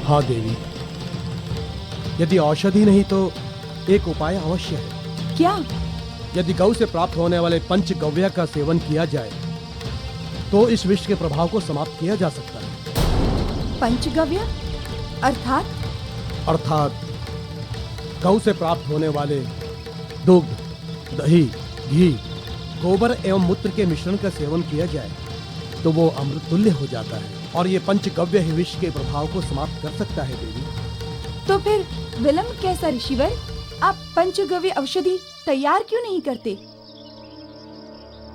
हाँ देवी, यदि औषधि नहीं तो एक उपाय अवश्य है। क्या? यदि गौ से प्राप्त होने वाले पंचगव्य का सेवन किया जाए तो इस विष के प्रभाव को समाप्त किया जा सकता है। पंचगव्य अर्थात? अर्थात गौ से प्राप्त होने वाले दुग्ध, दही, घी, गोबर एवं मूत्र के मिश्रण का सेवन किया जाए तो वो अमृत तुल्य हो जाता है और ये पंचगव्य ही विष के प्रभाव को समाप्त कर सकता है देवी। तो फिर विलंब कैसा ऋषिवर? आप पंचगव्य औषधि तैयार क्यों नहीं करते?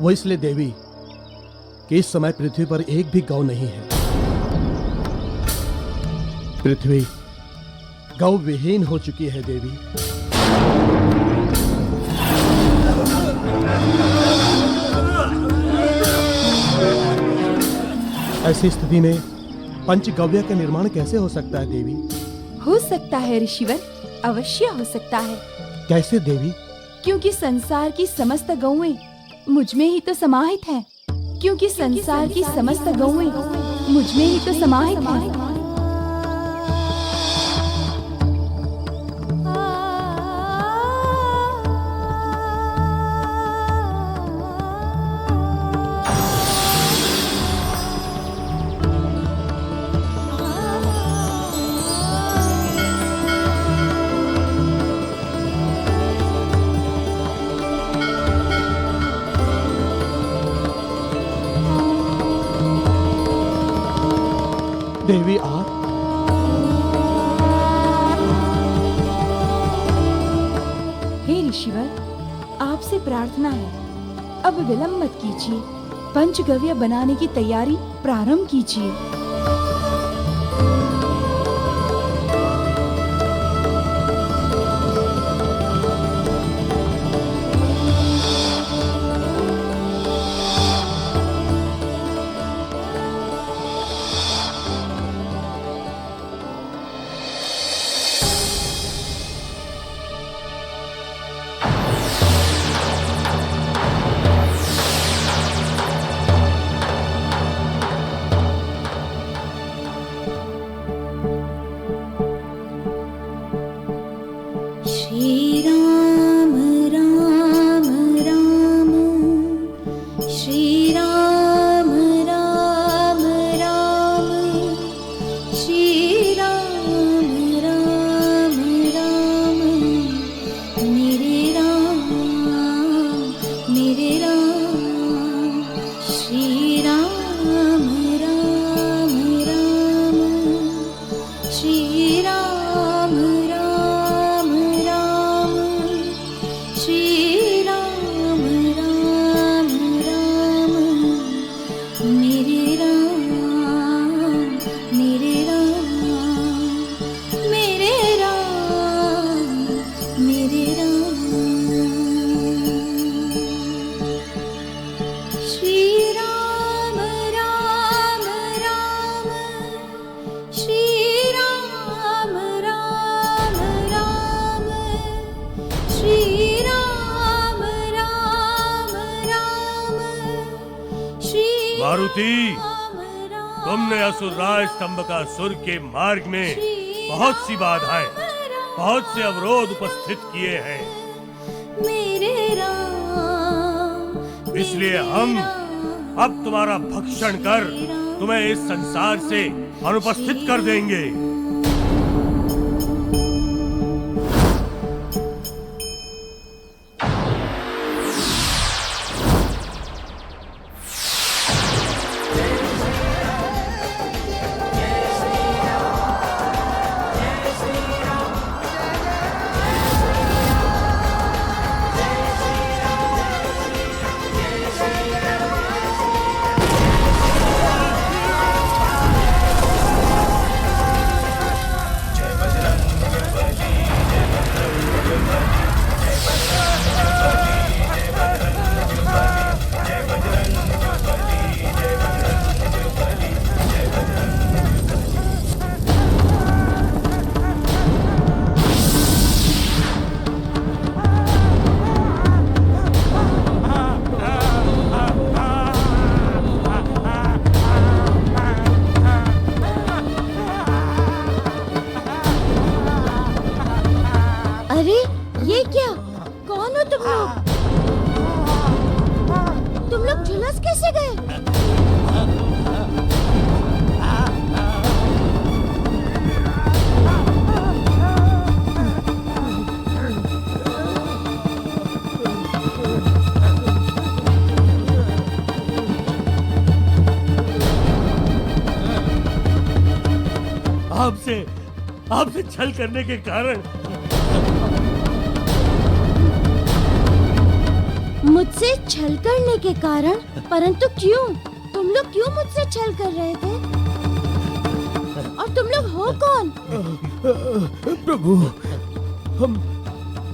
वो इसलिए देवी कि इस समय पृथ्वी पर एक भी गौ नहीं है। पृथ्वी गौ विहीन हो चुकी है देवी। ऐसी स्थिति में पंचगव्य का निर्माण कैसे हो सकता है देवी? हो सकता है ऋषिवर, अवश्य हो सकता है। कैसे देवी? क्योंकि संसार की समस्त गौएं मुझ में ही तो समाहित हैं। क्योंकि संसार की समस्त गौएं मुझ में ही तो समाहित हैं। देवी आप? हे ऋषिवर, आपसे प्रार्थना है, अब विलंब मत कीजिए। पंचगव्य बनाने की तैयारी प्रारंभ कीजिए। मारुति, तुमने असुरराज स्तंभका सुर के मार्ग में बहुत सी बाधाएं, बहुत से अवरोध उपस्थित किए हैं। इसलिए हम अब तुम्हारा भक्षण कर तुम्हें इस संसार से अनुपस्थित कर देंगे। अरे ये क्या? कौन हो तुम लोग? तुम लोग झुलस कैसे गए? आपसे छल करने के कारण। मुझसे छल करने के कारण? परंतु क्यों? तुम लोग क्यों मुझसे छल कर रहे थे? और तुम लोग हो कौन? प्रभु, हम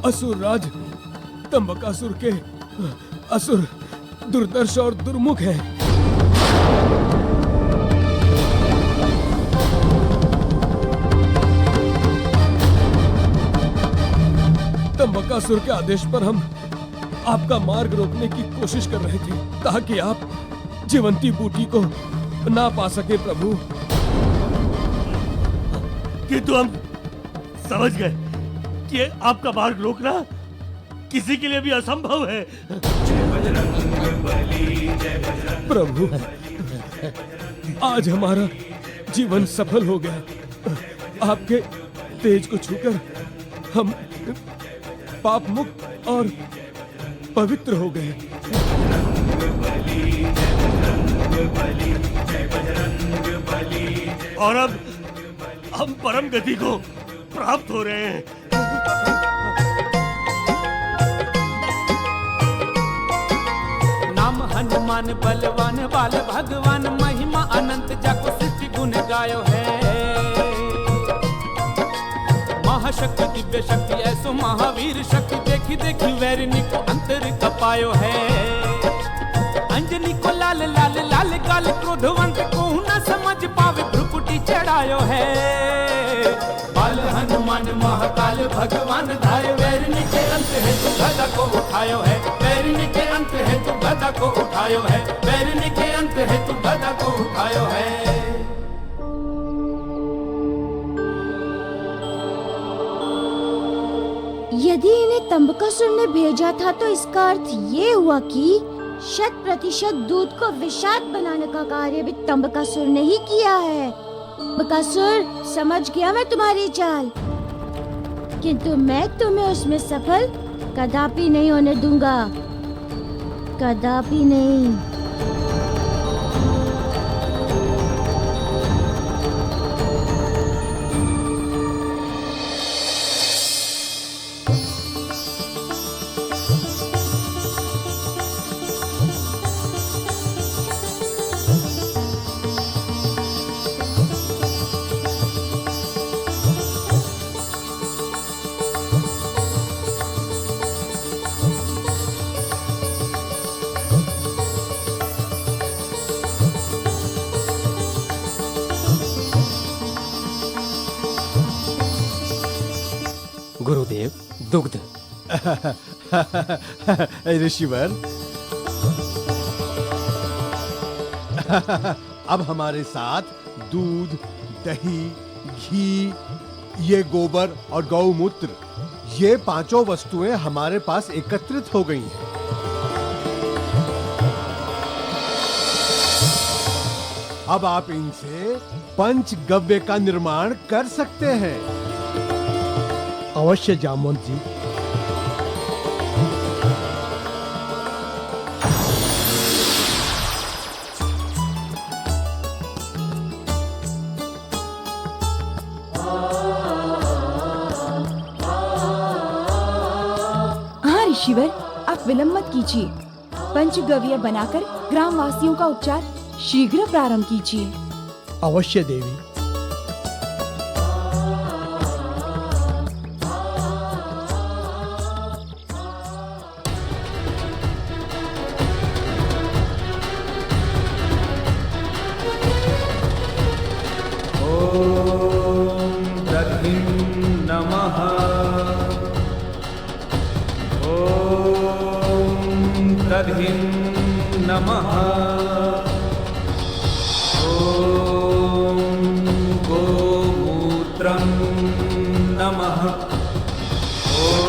असुर राज तंबकासुर के असुर दुर्दर्श और दुर्मुख हैं। तंबकासुर के आदेश पर हम आपका मार्ग रोकने की कोशिश कर रहे थे ताकि आप जीवंती बूटी को ना पा सके प्रभु। किंतु हम समझ गए कि आपका मार्ग रोकना किसी के लिए भी असंभव है। प्रभु, आज हमारा जीवन सफल हो गया। आपके तेज को छूकर हम पाप मुक्त और पवित्र हो गए। और अब हम परम गति को प्राप्त हो रहे हैं। नाम हनुमान बलवान बाल भगवान, महिमा अनंत जाको सृष्टि गुण गायो है। महाशक्ति दिव्य शक्ति ऐसो महावीर शक्ति, देखी देखी वैरिणी को अंतर कपायो है। अंजनी को लाल लाल लाल गाल, क्रोधवंत को न समझ पावे भ्रुकुटी चढ़ायो है। बाल हनुमान महाकाल भगवान धाय, वैरिणी के अंत है तो गदा को उठायो है। वैरिणी के अंत है तो गदा को उठायो है। वैरिणी के अंत है तो गदा को उठायो है। यदि इन्हें तंबकासुर ने भेजा था तो इसका अर्थ ये हुआ कि 100% दूध को विषाक्त बनाने का कार्य भी तंबकासुर ने ही किया है। तंबकासुर, समझ गया मैं तुम्हारी चाल, किंतु मैं तुम्हें उसमें सफल कदापि नहीं होने दूंगा, कदापि नहीं। गुरुदेव, दुग्ध। ऋषिवर, अब हमारे साथ दूध, दही, घी, ये गोबर और गौमूत्र, ये पांचों वस्तुएं हमारे पास एकत्रित हो गई हैं। अब आप इनसे पंचगव्य का निर्माण कर सकते हैं। अवश्य जामवंत जी। हाँ ऋषिवर, आप विलंब मत कीजिए। पंचगव्य बनाकर ग्रामवासियों का उपचार शीघ्र प्रारंभ कीजिए। अवश्य देवी। दधिं नमः। ॐ गोमूत्रं नमः। ॐ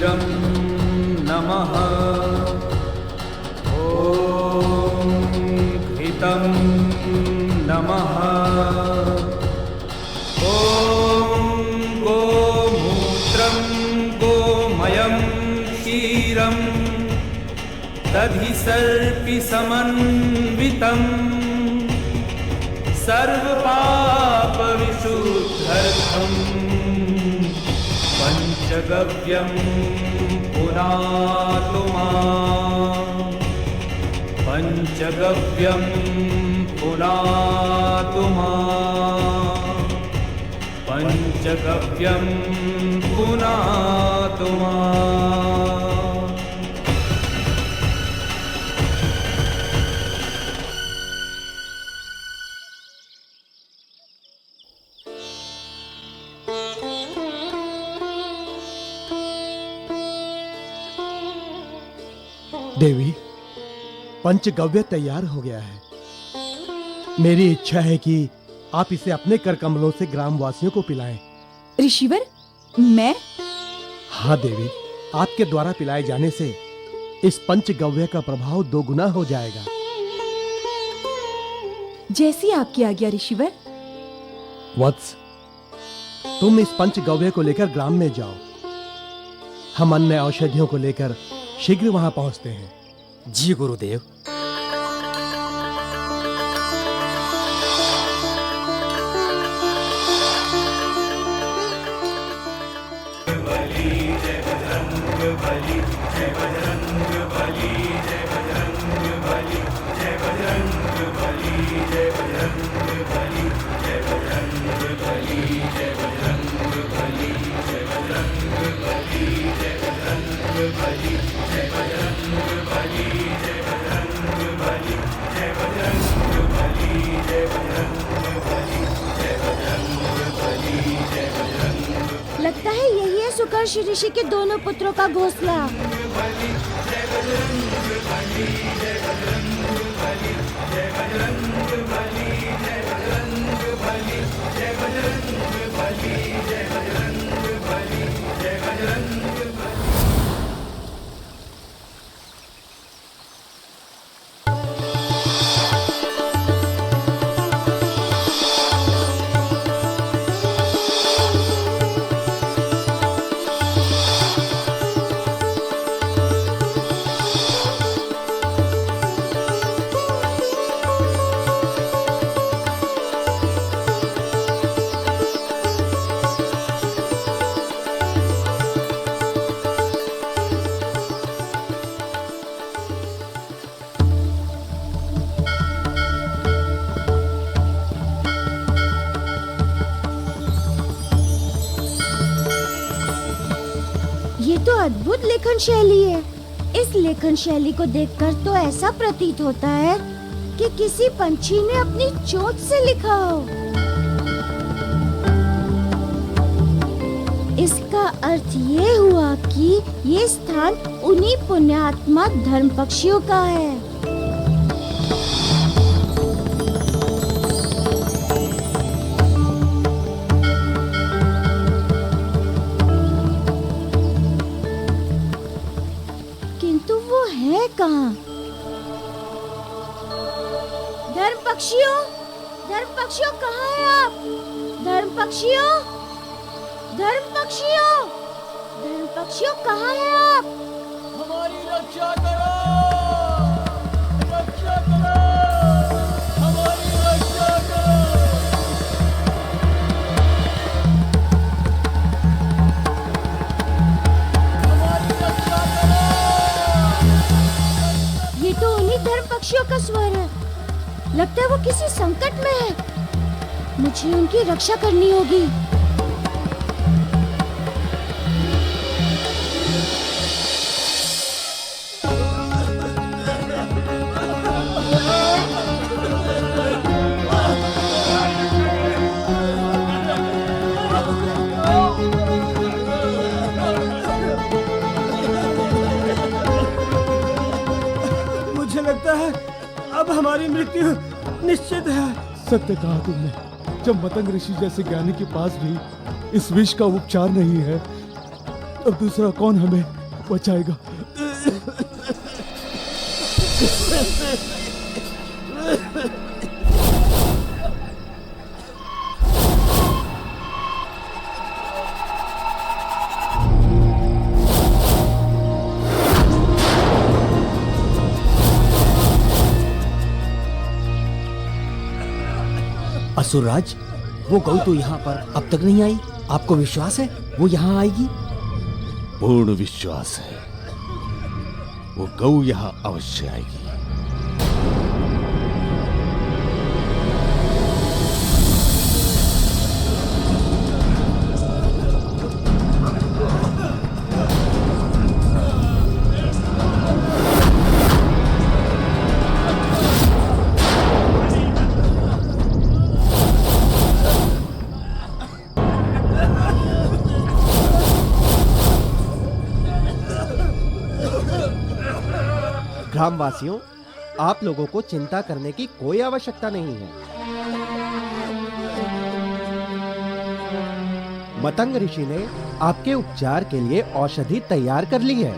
क्षीरं नमः। ॐ घृतं नमः। ॐ गोमूत्रं गोमयं क्षीरं दधि सर्पि समन्वितम् सर्वपापविशुद्धर्थम् पञ्चगव्यं पुनातु माम्। पञ्चगव्यं पुनातु माम्। पञ्चगव्यं पुनातु माम्। देवी, पंचगव्य तैयार हो गया है। मेरी इच्छा है कि आप इसे अपने कर कमलों से ग्रामवासियों को पिलाएं। ऋषिवर, मैं? हाँ देवी, आपके द्वारा पिलाए जाने से इस पंचगव्य का प्रभाव दोगुना हो जाएगा। जैसी आपकी आज्ञा ऋषिवर। वत्स, तुम इस पंचगव्य को लेकर ग्राम में जाओ। हम अन्य औषधियों को लेकर शीघ्र वहां पहुंचते हैं। जी गुरुदेव। लगता है यही है सुकर्ष ऋषि के दोनों पुत्रों का घोंसला। ये तो अद्भुत लेखन शैली है। इस लेखन शैली को देखकर तो ऐसा प्रतीत होता है कि किसी पंछी ने अपनी चोंच से लिखा हो। इसका अर्थ ये हुआ कि ये स्थान उन्हीं पुण्यात्मा धर्म पक्षियों का है। किंतु वो है कहाँ? धर्म पक्षियों कहाँ हैं आप? धर्म पक्षियों कहाँ हैं आप? हमारी रक्षा करो, हमारी रक्षा करो। ये तो उन्हीं धर्म पक्षियों का स्वर है। लगता है वो किसी संकट में है। मुझे उनकी रक्षा करनी होगी। मुझे लगता है अब हमारी मृत्यु निश्चित है। सत्य कहा तुमने। जब मतंग ऋषि जैसे ज्ञानी के पास भी इस विष का उपचार नहीं है अब दूसरा कौन हमें बचाएगा? असुरराज, वो गौ तो यहाँ पर अब तक नहीं आई। आपको विश्वास है वो यहाँ आएगी? पूर्ण विश्वास है, वो गौ यहाँ अवश्य आएगी। ग्रामवासियों, आप लोगों को चिंता करने की कोई आवश्यकता नहीं है। मतंग ऋषि ने आपके उपचार के लिए औषधि तैयार कर ली है।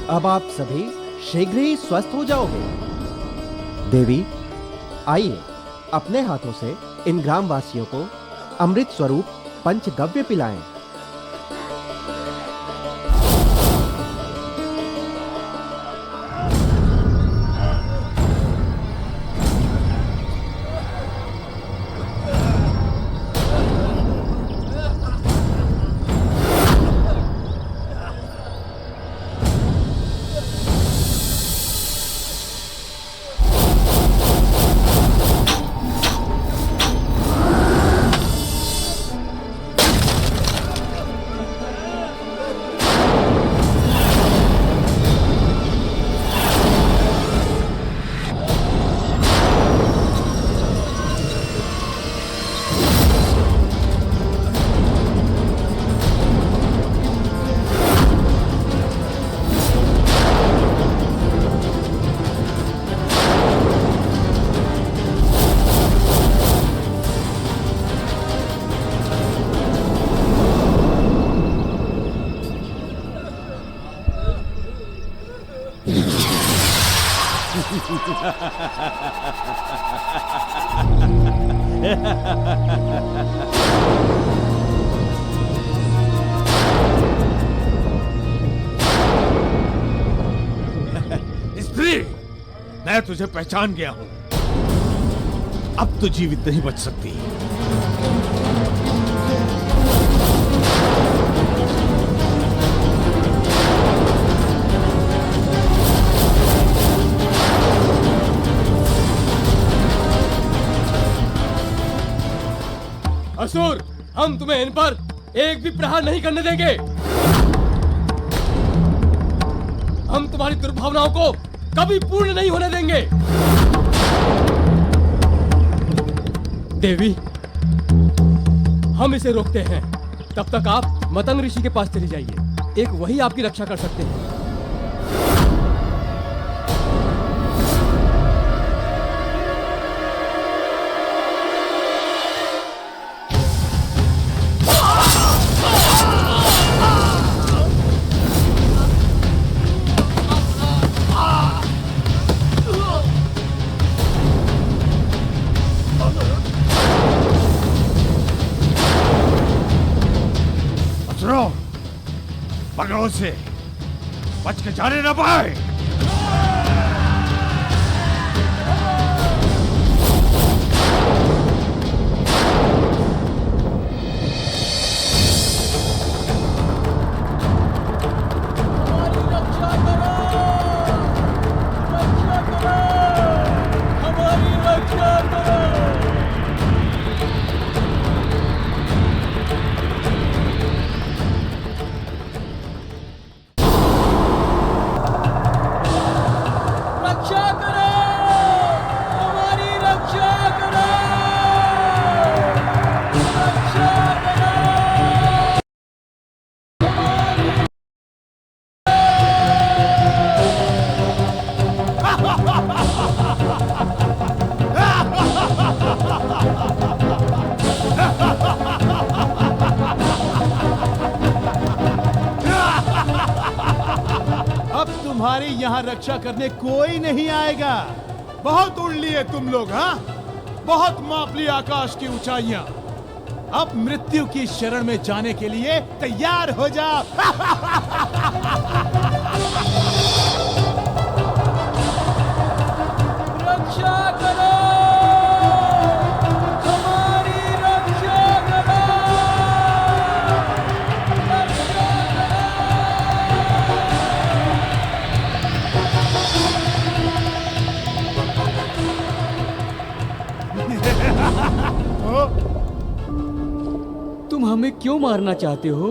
अब आप सभी शीघ्र ही स्वस्थ हो जाओगे। देवी, आइए अपने हाथों से इन ग्रामवासियों को अमृत स्वरूप पंचगव्य पिलाएं। स्त्री, मैं तुझे पहचान गया हूं। अब तो जीवित नहीं बच सकती। असुर, हम तुम्हें इन पर एक भी प्रहार नहीं करने देंगे। हम तुम्हारी दुर्भावनाओं को कभी पूर्ण नहीं होने देंगे। देवी, हम इसे रोकते हैं। तब तक आप मतंग ऋषि के पास चली जाइए। एक वही आपकी रक्षा कर सकते हैं। पकड़ो से, बच के जाने न पाए। रक्षा करने कोई नहीं आएगा। बहुत उड़ लिए तुम लोग, हाँ? बहुत माप ली आकाश की ऊंचाइयां। अब मृत्यु की शरण में जाने के लिए तैयार हो जाओ। रक्षा करो, हमारी रक्षा करो, रक्षा ओ, तुम हमें क्यों मारना चाहते हो?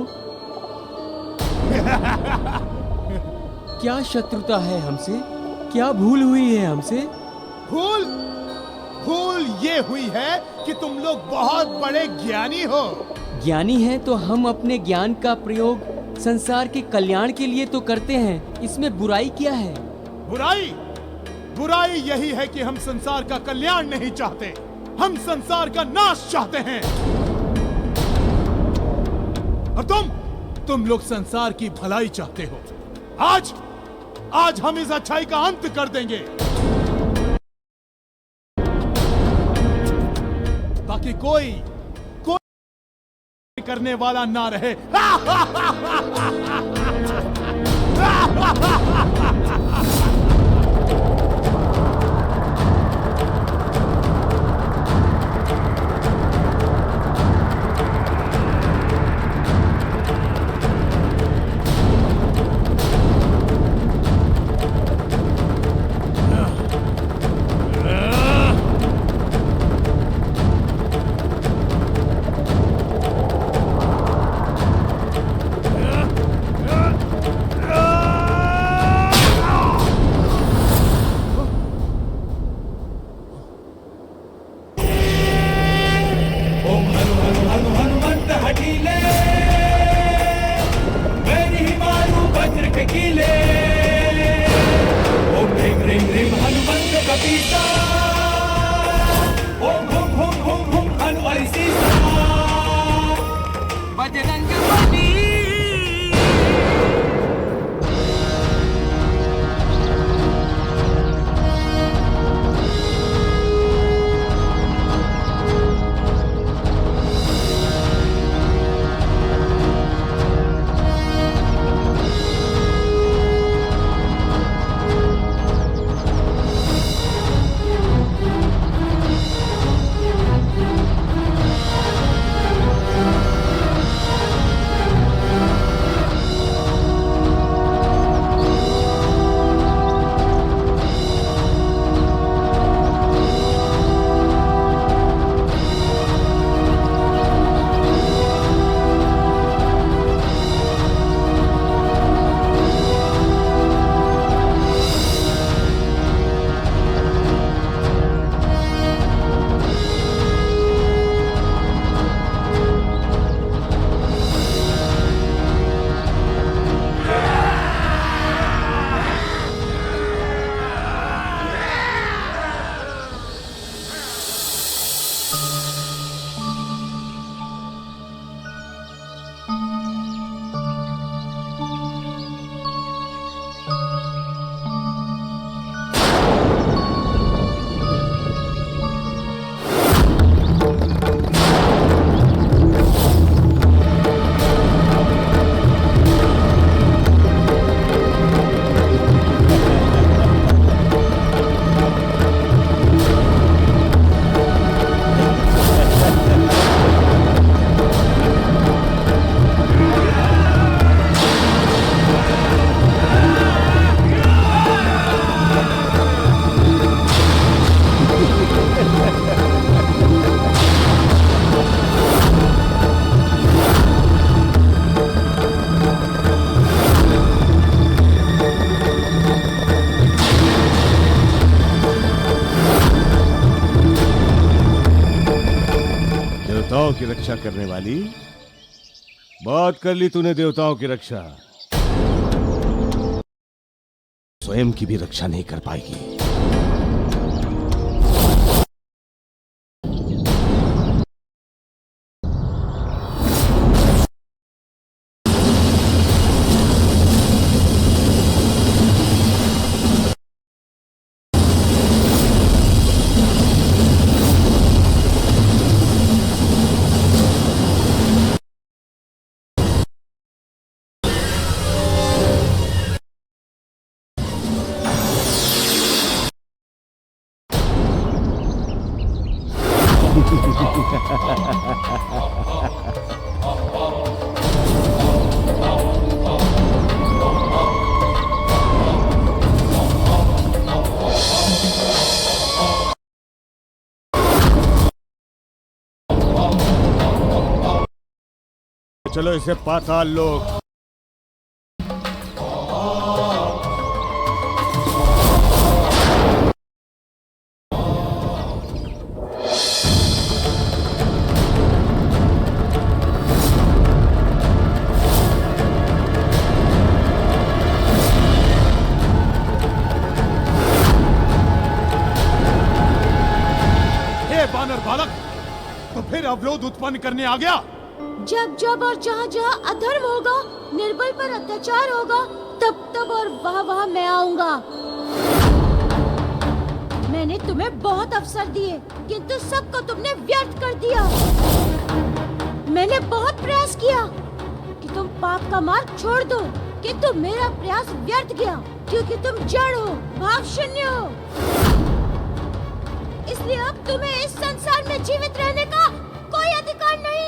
क्या शत्रुता है हमसे? क्या भूल हुई है हमसे? भूल भूल ये हुई है कि तुम लोग बहुत बड़े ज्ञानी हो। ज्ञानी हैं तो हम अपने ज्ञान का प्रयोग संसार के कल्याण के लिए तो करते हैं। इसमें बुराई क्या है? बुराई बुराई यही है कि हम संसार का कल्याण नहीं चाहते, हम संसार का नाश चाहते हैं। और तुम लोग संसार की भलाई चाहते हो। आज हम इस अच्छाई का अंत कर देंगे, ताकि कोई करने वाला ना रहे। देवताओं की रक्षा करने वाली, बहुत कर ली तूने देवताओं की रक्षा, स्वयं की भी रक्षा नहीं कर पाएगी। चलो इसे पाताल लोक। हे बानर बालक, तो फिर अवरोध उत्पन्न करने आ गया। जब जब और जहाँ जहाँ अधर्म होगा, निर्बल पर अत्याचार होगा, तब तब और वहाँ वहाँ मैं आऊंगा। मैंने तुम्हें बहुत अवसर दिए, किंतु सबको तुमने व्यर्थ कर दिया। मैंने बहुत प्रयास किया कि तुम पाप का मार्ग छोड़ दो, किंतु मेरा प्रयास व्यर्थ गया, क्योंकि तुम जड़ हो, भाव शून्य हो। इसलिए अब तुम्हें इस संसार में जीवित रहने का कोई अधिकार नहीं।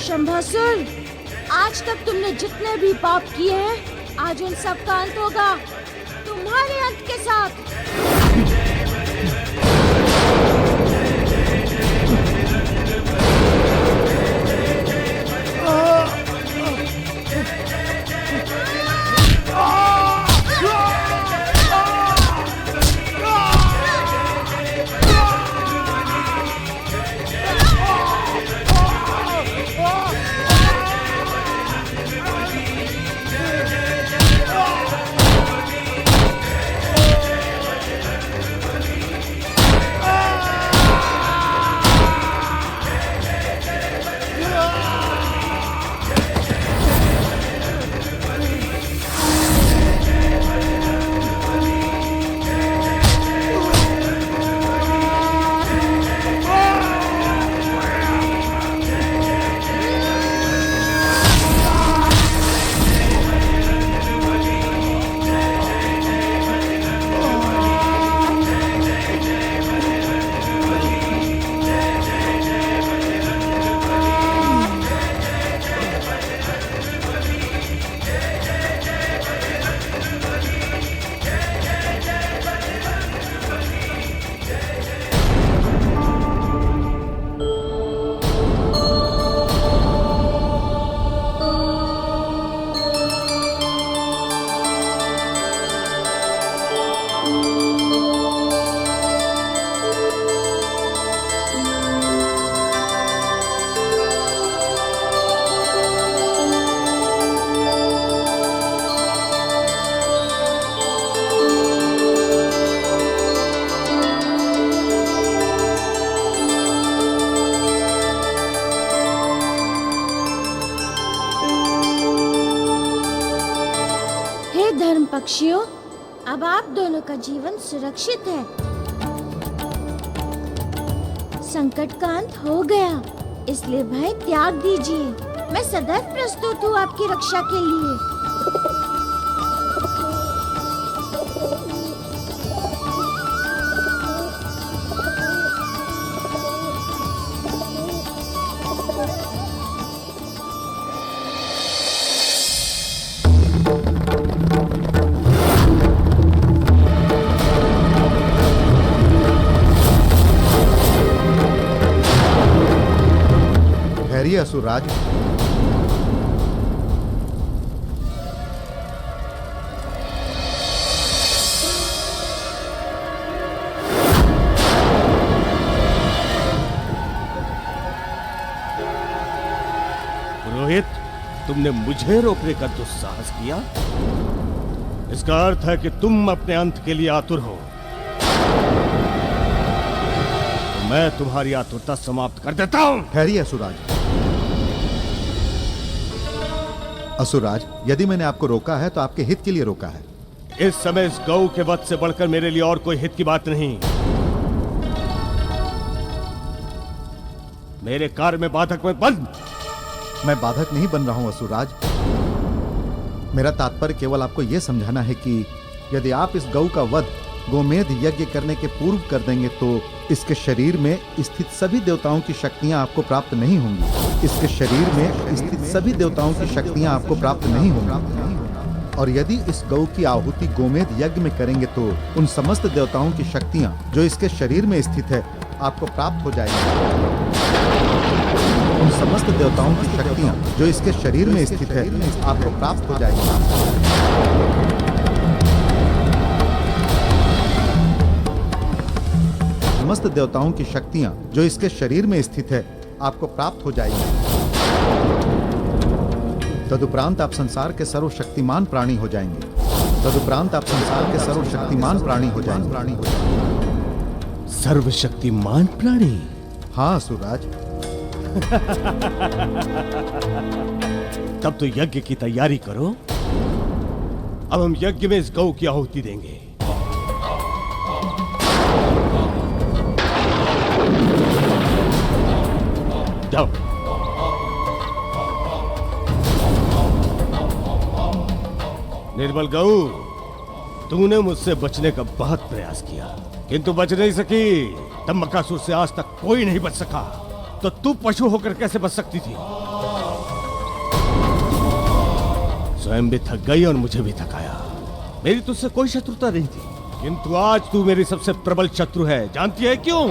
शंभासुर, आज तक तुमने जितने भी पाप किए हैं, आज उन सब का अंत होगा, तुम्हारे अंत के साथ। धर्म पक्षियों, अब आप दोनों का जीवन सुरक्षित है। संकट का अंत हो गया, इसलिए भय त्याग दीजिए। मैं सदैव प्रस्तुत हूँ आपकी रक्षा के लिए। असुरराज, तुमने मुझे रोकने का दुस्साहस किया। इसका अर्थ है कि तुम अपने अंत के लिए आतुर हो। तो मैं तुम्हारी आतुरता समाप्त कर देता हूं। ठहरिए असुराज। असुराज, यदि मैंने आपको रोका है तो आपके हित के लिए रोका है। इस समय इस गौ के वध से बढ़कर मेरे लिए और कोई हित की बात नहीं। मेरे कार्य में बाधक मत बन। मैं बाधक नहीं बन रहा हूं असुराज। मेरा तात्पर्य केवल आपको यह समझाना है कि यदि आप इस गौ का वध गोमेध यज्ञ करने के पूर्व कर देंगे तो इसके शरीर में स्थित सभी देवताओं की शक्तियां आपको प्राप्त नहीं होंगी। इसके शरीर में स्थित सभी देवताओं की शक्तियां आपको प्राप्त नहीं होंगी। और यदि इस गौ की आहुति गोमेध यज्ञ में करेंगे तो उन समस्त देवताओं की शक्तियां जो इसके शरीर में स्थित है आपको प्राप्त हो जाएंगी। उन समस्त देवताओं की शक्तियां जो इसके शरीर में स्थित है आपको प्राप्त हो जाएंगी। समस्त देवताओं की शक्तियां जो इसके शरीर में स्थित है आपको प्राप्त हो जाएंगी। तदुपरांत आप संसार के सर्वशक्तिमान प्राणी हो जाएंगे। तदुपरांत आप संसार के सर्वशक्तिमान प्राणी हो जाएंगे। सर्वशक्तिमान प्राणी? हाँ असुराज। तब तो यज्ञ की तैयारी करो। अब हम यज्ञ में इस गौ की आहुति देंगे। जाओ। निर्बल गौ, तूने मुझसे बचने का बहुत प्रयास किया किंतु बच नहीं सकी। तंबकासुर से आज तक कोई नहीं बच सका, तो तू पशु होकर कैसे बच सकती थी? स्वयं भी थक गई और मुझे भी थकाया। मेरी तुझसे कोई शत्रुता नहीं थी, किंतु आज तू मेरी सबसे प्रबल शत्रु है। जानती है क्यों?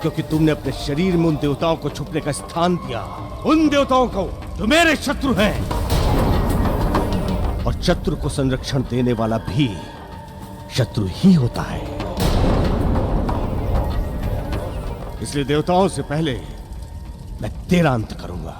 क्योंकि तुमने अपने शरीर में उन देवताओं को छुपने का स्थान दिया, उन देवताओं को जो मेरे शत्रु हैं। और शत्रु को संरक्षण देने वाला भी शत्रु ही होता है। इसलिए देवताओं से पहले मैं तेरा अंत करूंगा।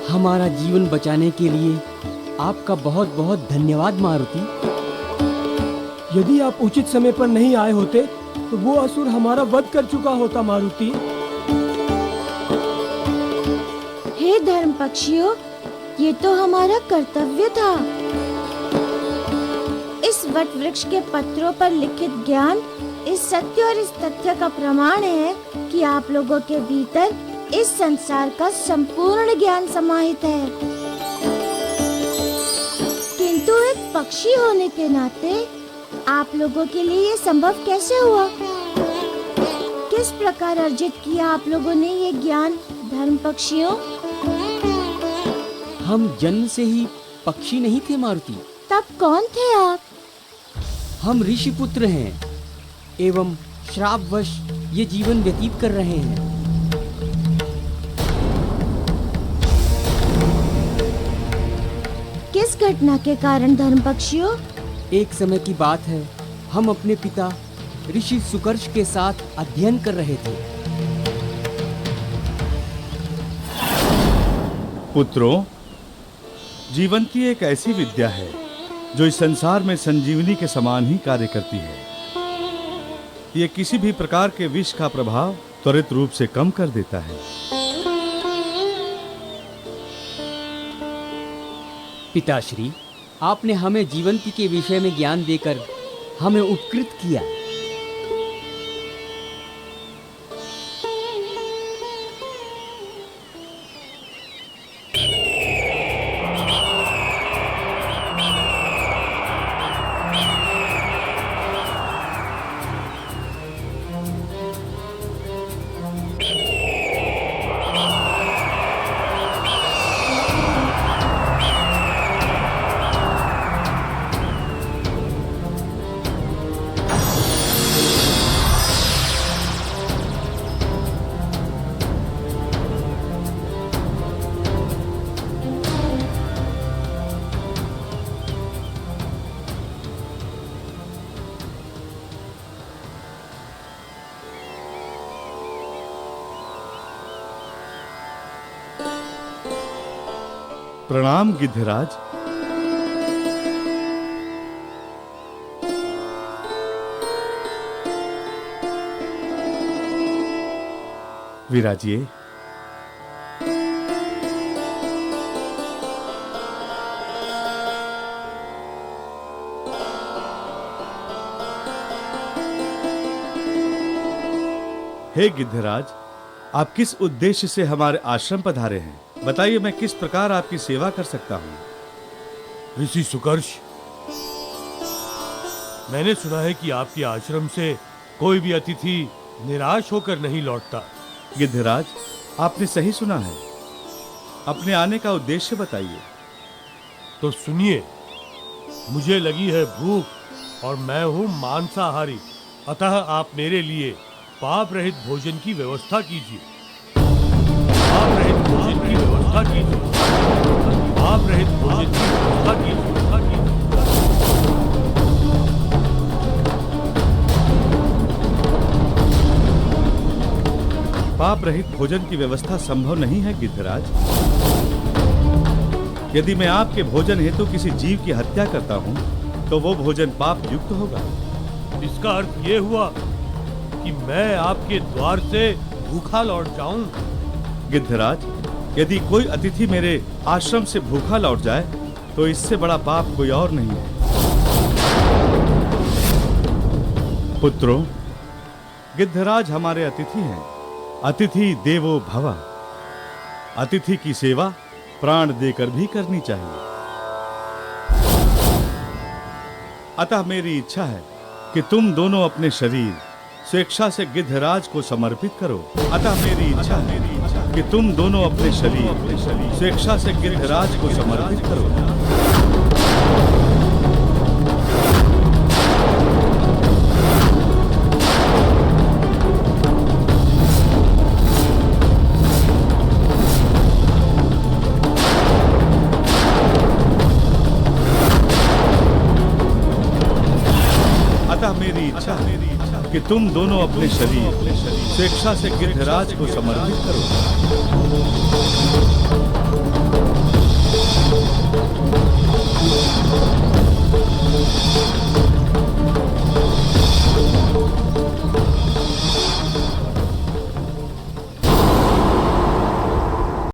हमारा जीवन बचाने के लिए आपका बहुत बहुत धन्यवाद मारुति। यदि आप उचित समय पर नहीं आए होते तो वो असुर हमारा वध कर चुका होता मारुति। हे धर्म पक्षियों, ये तो हमारा कर्तव्य था। इस वट वृक्ष के पत्रों पर लिखित ज्ञान इस सत्य और इस तथ्य का प्रमाण है कि आप लोगों के भीतर इस संसार का संपूर्ण ज्ञान समाहित है। किंतु एक पक्षी होने के नाते आप लोगों के लिए ये संभव कैसे हुआ? किस प्रकार अर्जित किया आप लोगों ने ये ज्ञान धर्म पक्षियों? हम जन्म से ही पक्षी नहीं थे मारुति। तब कौन थे आप? हम ऋषि पुत्र हैं एवं श्रापवश ये जीवन व्यतीत कर रहे हैं। किस घटना के कारण धर्म पक्षियों? एक समय की बात है, हम अपने पिता ऋषि सुकर्ष के साथ अध्ययन कर रहे थे। पुत्रों, जीवंती एक ऐसी विद्या है जो इस संसार में संजीवनी के समान ही कार्य करती है। ये किसी भी प्रकार के विष का प्रभाव त्वरित रूप से कम कर देता है। पिताश्री, आपने हमें जीवंती के विषय में ज्ञान देकर हमें उपकृत किया। प्रणाम गिद्धराज। विराजिए। हे गिद्धराज, आप किस उद्देश्य से हमारे आश्रम पधारे हैं? बताइए, मैं किस प्रकार आपकी सेवा कर सकता हूं? ऋषि सुकर्ष, मैंने सुना है कि आपके आश्रम से कोई भी अतिथि निराश होकर नहीं लौटता। गिद्धराज, आपने सही सुना है। अपने आने का उद्देश्य बताइए। तो सुनिए, मुझे लगी है भूख और मैं हूं मांसाहारी, अतः आप मेरे लिए पाप रहित भोजन की व्यवस्था कीजिए। पाप रहित भोजन की व्यवस्था कीजिए। पाप रहित भोजन की व्यवस्था कीजिए। पाप रहित भोजन की व्यवस्था संभव नहीं है गिद्धराज। यदि मैं आपके भोजन हेतु किसी जीव की हत्या करता हूं, तो वो भोजन पाप युक्त होगा। इसका अर्थ ये हुआ कि मैं आपके द्वार से भूखा लौट जाऊं। गिद्धराज, यदि कोई अतिथि मेरे आश्रम से भूखा लौट जाए तो इससे बड़ा पाप कोई और नहीं है। पुत्रों, गिद्धराज हमारे अतिथि हैं। अतिथि देवो भव। अतिथि की सेवा प्राण देकर भी करनी चाहिए। अतः मेरी इच्छा है कि तुम दोनों अपने शरीर स्वेच्छा से गिद्धराज को समर्पित करो। अतः मेरी इच्छा है कि तुम दोनों अपने शरीर स्वेच्छा से गिद्धराज को समर्पित करो। अतः मेरी इच्छा है कि तुम दोनों अपने शरीर स्वेच्छा से गिद्धराज को समर्पित करो।